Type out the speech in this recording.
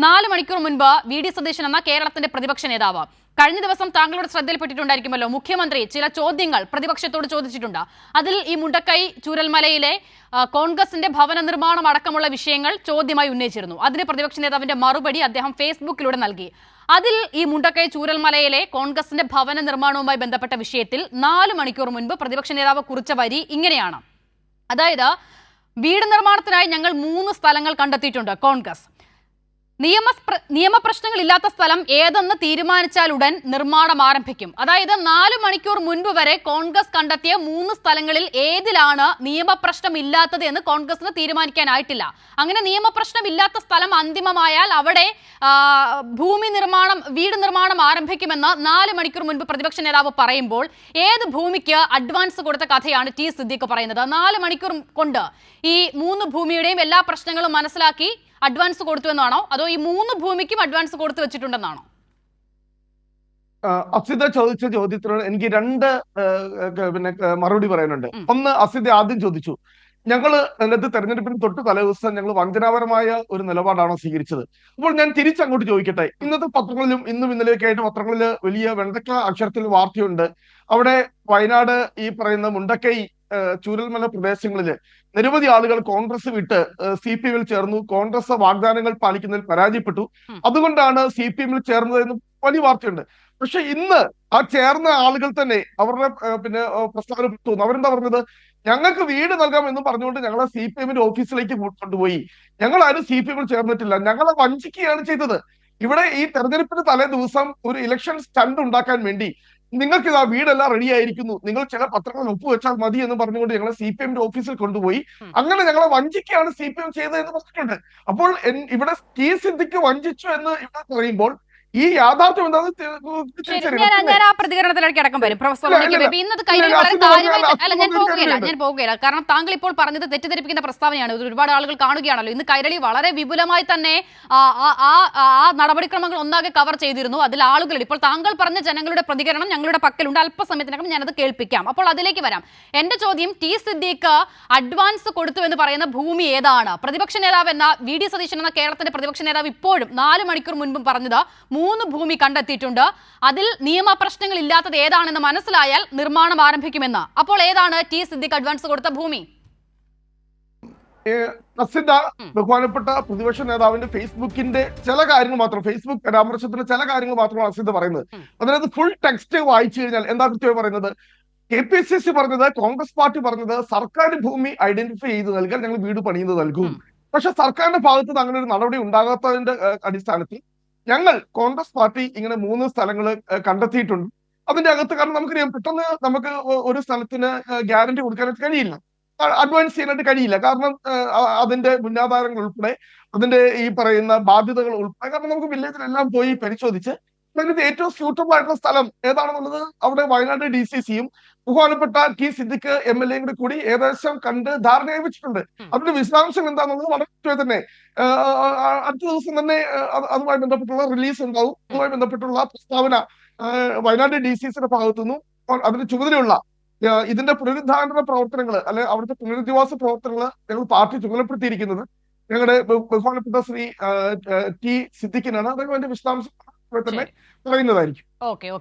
4 മണിക്കൂർ മുൻപ് വി.ഡി. സതീശൻ എന്ന കേരളത്തിന്റെ പ്രതിപക്ഷ നേതാവ് കഴിഞ്ഞ ദിവസം താങ്കളുടെ ശ്രദ്ധയിൽപ്പെട്ടിട്ടുണ്ടായിരിക്കുമല്ലോ, മുഖ്യമന്ത്രി ചില ചോദ്യങ്ങൾ പ്രതിപക്ഷത്തോട് ചോദിച്ചിട്ടുണ്ട്. അതിൽ ഈ മുണ്ടക്കൈ ചൂരൽമലയിലെ കോൺഗ്രസിന്റെ ഭവന നിർമ്മാണം അടക്കമുള്ള വിഷയങ്ങൾ ചോദ്യമായി ഉന്നയിച്ചിരുന്നു. അതിന് പ്രതിപക്ഷ നേതാവിന്റെ മറുപടി അദ്ദേഹം ഫേസ്ബുക്കിലൂടെ നൽകി. അതിൽ ഈ മുണ്ടക്കൈ ചൂരൽമലയിലെ കോൺഗ്രസിന്റെ ഭവന നിർമ്മാണവുമായി ബന്ധപ്പെട്ട വിഷയത്തിൽ 4 മണിക്കൂർ മുൻപ് പ്രതിപക്ഷ നേതാവ് കുറിച്ച വരി ഇങ്ങനെയാണ്. അതായത്, വീട് നിർമ്മാണത്തിനായി ഞങ്ങൾ 3 സ്ഥലങ്ങൾ കണ്ടെത്തിയിട്ടുണ്ട്. കോൺഗ്രസ് നിയമപ്രശ്നങ്ങളില്ലാത്ത സ്ഥലം ഏതെന്ന് തീരുമാനിച്ചാൽ ഉടൻ നിർമ്മാണം ആരംഭിക്കും. അതായത് 4 മണിക്കൂർ മുൻപ് വരെ കോൺഗ്രസ് കണ്ടെത്തിയ 3 സ്ഥലങ്ങളിൽ ഏതിലാണ് നിയമപ്രശ്നം ഇല്ലാത്തത് എന്ന് കോൺഗ്രസിന് തീരുമാനിക്കാനായിട്ടില്ല. അങ്ങനെ നിയമപ്രശ്നമില്ലാത്ത സ്ഥലം അന്തിമമായാൽ അവിടെ വീട് നിർമ്മാണം ആരംഭിക്കുമെന്ന് 4 മണിക്കൂർ മുൻപ് പ്രതിപക്ഷ നേതാവ് പറയുമ്പോൾ ഏത് ഭൂമിക്ക് അഡ്വാൻസ് കൊടുത്ത കഥയാണ് ടി സിദ്ദീഖ് പറയുന്നത്? 4 മണിക്കൂർ കൊണ്ട് ഈ 3 ഭൂമിയുടെയും എല്ലാ പ്രശ്നങ്ങളും മനസ്സിലാക്കി അഡ്വാൻസ് കൊടുത്തു എന്നാണോ, അതോ ഈ 3 ഭൂമിക്കും അഡ്വാൻസ് കൊടുത്തു വെച്ചിട്ടുണ്ടെന്നാണോ? അസിത ചോദിച്ച ചോദ്യത്തിനോട് എനിക്ക് 2 മറുപടി പറയാനുണ്ട്. ഒന്ന്, അസിത ആദ്യം ചോദിച്ചു, ഞങ്ങള് അതിനകത്ത് തെരഞ്ഞെടുപ്പിന് തൊട്ട് തലേദിവസം ഞങ്ങൾ വഞ്ചനാപരമായ ഒരു നിലപാടാണോ സ്വീകരിച്ചത്? അപ്പോൾ ഞാൻ തിരിച്ചങ്ങോട്ട് ചോദിക്കട്ടെ. ഇന്നത്തെ പത്രങ്ങളിലും ഇന്നും ഇന്നലെയൊക്കെ ആയിട്ട് പത്രങ്ങളിൽ വലിയ വെണ്ടക്ക അക്ഷരത്തിൽ വാർത്തയുണ്ട്. അവിടെ വയനാട് ഈ പറയുന്ന മുണ്ടക്കൈ ചൂരൽമല പ്രദേശങ്ങളില് നിരവധി ആളുകൾ കോൺഗ്രസ് വിട്ട് CPM-ൽ ചേർന്നു, കോൺഗ്രസ് വാഗ്ദാനങ്ങൾ പാലിക്കുന്നതിൽ പരാജയപ്പെട്ടു, അതുകൊണ്ടാണ് CPM-ൽ ചേർന്നത് എന്ന് വലിയ വാർത്തയുണ്ട്. പക്ഷെ ഇന്ന് ആ ചേർന്ന ആളുകൾ തന്നെ അവരുടെ പ്രസ്താവന തോന്നുന്നു. അവരെന്താ പറഞ്ഞത്? ഞങ്ങൾക്ക് വീട് നൽകാം എന്ന് പറഞ്ഞുകൊണ്ട് ഞങ്ങളെ CPM-ന്റെ ഓഫീസിലേക്ക് കൊണ്ടുപോയി. ഞങ്ങൾ ആരും CPM-ൽ ചേർന്നിട്ടില്ല, ഞങ്ങളെ വഞ്ചിക്കുകയാണ് ചെയ്തത്. ഇവിടെ ഈ തെരഞ്ഞെടുപ്പിന് തലേ ദിവസം ഒരു ഇലക്ഷൻ സ്റ്റണ്ട് ഉണ്ടാക്കാൻ വേണ്ടി നിങ്ങൾക്ക് ഇതാ വീടെല്ലാം റെഡി ആയിരിക്കുന്നു, നിങ്ങൾ ചില പത്രങ്ങളിൽ ഒപ്പുവെച്ചാൽ മതി എന്ന് പറഞ്ഞുകൊണ്ട് ഞങ്ങളെ CPM-ന്റെ ഓഫീസിൽ കൊണ്ടുപോയി. അങ്ങനെ ഞങ്ങളെ വഞ്ചിക്കുകയാണ് CPM ചെയ്തത് എന്ന് പറഞ്ഞിട്ടുണ്ട്. അപ്പോൾ ഇവിടെ ടി സിദ്ദിഖ് വഞ്ചിച്ചു എന്ന് ഇവിടെ പറയുമ്പോൾ ഈ യാഥാർത്ഥ്യം ഞാൻ ആ പ്രതികരണത്തിലേക്ക് അടക്കം വരും. പ്രൊഫസർ ഇന്നത് കൈരളി വളരെ കാര്യമായിട്ട് ഞാൻ പോകുകയില്ല. കാരണം താങ്കൾ ഇപ്പോൾ പറഞ്ഞത് തെറ്റിദ്ധരിപ്പിക്കുന്ന പ്രസ്താവനയാണ്. ഒരുപാട് ആളുകൾ കാണുകയാണല്ലോ. ഇന്ന് കൈരളി വളരെ വിപുലമായി തന്നെ ആ നടപടിക്രമങ്ങൾ ഒന്നാകെ കവർ ചെയ്തിരുന്നു. അതിൽ ആളുകൾ ഇപ്പോൾ താങ്കൾ പറഞ്ഞ ജനങ്ങളുടെ പ്രതികരണം ഞങ്ങളുടെ പക്കലുണ്ട്. അല്പസമയത്തിനകം ഞാനത് കേൾപ്പിക്കാം. അപ്പോൾ അതിലേക്ക് വരാം. എന്റെ ചോദ്യം, ടി സിദ്ദീഖ് അഡ്വാൻസ് കൊടുത്തു എന്ന് പറയുന്ന ഭൂമി ഏതാണ്? പ്രതിപക്ഷ നേതാവ് എന്ന വി.ഡി. സതീശൻ എന്ന കേരളത്തിന്റെ പ്രതിപക്ഷ നേതാവ് ഇപ്പോഴും 4 മണിക്കൂർ മുൻപും പറഞ്ഞത് 3 ഭൂമി കണ്ടെത്തിയിട്ടുണ്ട്, അതിൽ നിയമപ്രശ്നങ്ങൾ ഇല്ലാത്തത് ഏതാണെന്ന് മനസ്സിലായാൽ നിർമ്മാണം ആരംഭിക്കുമെന്ന്. അപ്പോൾ ഏതാണ് ടി സിദ്ദീഖ് അഡ്വാൻസ് കൊടുത്ത ഭൂമി? ബഹുമാനപ്പെട്ട പ്രതിപക്ഷ നേതാവിന്റെ ഫേസ്ബുക്കിന്റെ ചില കാര്യങ്ങൾ മാത്രം, ഫേസ്ബുക്ക് പരാമർശത്തിന്റെ ചില കാര്യങ്ങൾ മാത്രമാണ് അസിത പറയുന്നത്. അതിനകത്ത് ഫുൾ ടെക്സ്റ്റ് വായിച്ചു കഴിഞ്ഞാൽ എന്താ കൃത്യമായി പറയുന്നത്? KPCC പറഞ്ഞത്, കോൺഗ്രസ് പാർട്ടി പറഞ്ഞത്, സർക്കാർ ഭൂമി ഐഡന്റിഫൈ ചെയ്ത് നൽകാൻ ഞങ്ങൾ വീട് പണിയുന്നത് നൽകും. പക്ഷെ സർക്കാരിന്റെ ഭാഗത്ത് നിന്ന് അങ്ങനെ ഒരു നടപടി ഉണ്ടാകാത്തതിന്റെ അടിസ്ഥാനത്തിൽ ഞങ്ങൾ കോൺഗ്രസ് പാർട്ടി ഇങ്ങനെ 3 സ്ഥലങ്ങൾ കണ്ടെത്തിയിട്ടുണ്ട്. അതിന്റെ അകത്ത്, കാരണം നമുക്കറിയാം, പെട്ടെന്ന് നമുക്ക് ഒരു സ്ഥലത്തിന് ഗ്യാരണ്ടി കൊടുക്കാനായിട്ട് കഴിയില്ല, അഡ്വാൻസ് ചെയ്യാനായിട്ട് കഴിയില്ല. കാരണം അതിന്റെ മുന്നാധാരങ്ങൾ ഉൾപ്പെടെ, അതിന്റെ ഈ പറയുന്ന ബാധ്യതകൾ ഉൾപ്പെടെ, കാരണം നമുക്ക് വില്ലേജിലെല്ലാം പോയി പരിശോധിച്ച് അതിനകത്ത് ഏറ്റവും സ്യൂട്ടബിൾ ആയിട്ടുള്ള സ്ഥലം ഏതാണെന്നുള്ളത് അവിടെ വയനാട് DCC-യും ബഹുമാനപ്പെട്ട ടി സിദ്ദിഖ് MLA-യും കൂടി ഏകദേശം കണ്ട് ധാരണയായി വെച്ചിട്ടുണ്ട്. അതിന്റെ വിശദാംശം എന്താണെന്നുള്ളത് വളരെ തന്നെ അടുത്ത ദിവസം തന്നെ അതുമായി ബന്ധപ്പെട്ടുള്ള റിലീസ് ഉണ്ടാവും. അതുമായി ബന്ധപ്പെട്ടുള്ള പ്രസ്താവന വയനാട് DCC-യുടെ ഭാഗത്തുനിന്നും അതിന് ചുമതലയുള്ള ഇതിന്റെ പുനരുദ്ധാരണ പ്രവർത്തനങ്ങൾ, അല്ലെ അവിടുത്തെ പുനരധിവാസ പ്രവർത്തനങ്ങൾ ഞങ്ങൾ പാർട്ടി ചുമതലപ്പെടുത്തിയിരിക്കുന്നത് ഞങ്ങളുടെ ബഹുമാനപ്പെട്ട ശ്രീ ടി സിദ്ദിഖിനാണ്. അദ്ദേഹം അതിന്റെ വിശദാംശം തന്നെ പറയുന്നതായിരിക്കും.